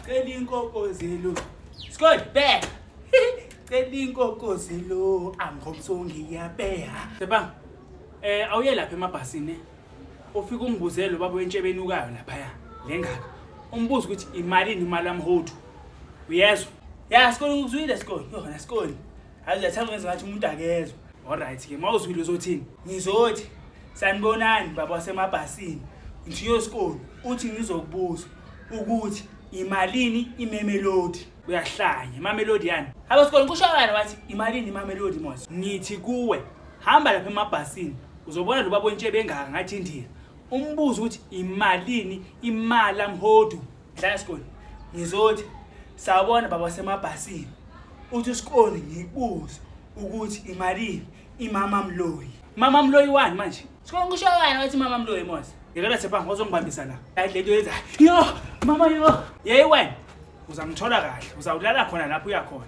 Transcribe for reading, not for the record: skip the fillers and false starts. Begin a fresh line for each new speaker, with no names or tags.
cela inkokozelo skol back cela inkokozelo angomsongi yabeha sebang awuye lapha emabhasini ufika ungibuzele baba wentshebeni laphaya lengaka umbuzo ukuthi imali amhodu uyezwa ya skol ukuzwile skol yona skol azathanga ngenza ngathi umuntu akezwe alright ke mawuzwile uzothini ngizothi sanibonani baba wasemabhasini ngiyo skol uthi ngizokubuza ukuthi imalini imemelodi uyahlanya imamelodi yani haba skol ngisho wena wathi imalini imamelodi mos ngithi kuwe hamba lapha emabhasini uzobona lo baba wentshebe engaka ngathi indiya umbuzo ukuthi imalini imali amhodu dlala skol ngizothi sawubona baba wasemabhasini uthi skol ngikubuza ukuthi imalini imama mloyi wani manje skol ngisho wena wathi mama mloyi mos ngeke lapha ngozongibambisa la lento yenza yo mama yo yeyi wena uzangithola kahle uzawulala khona lapho uyakhona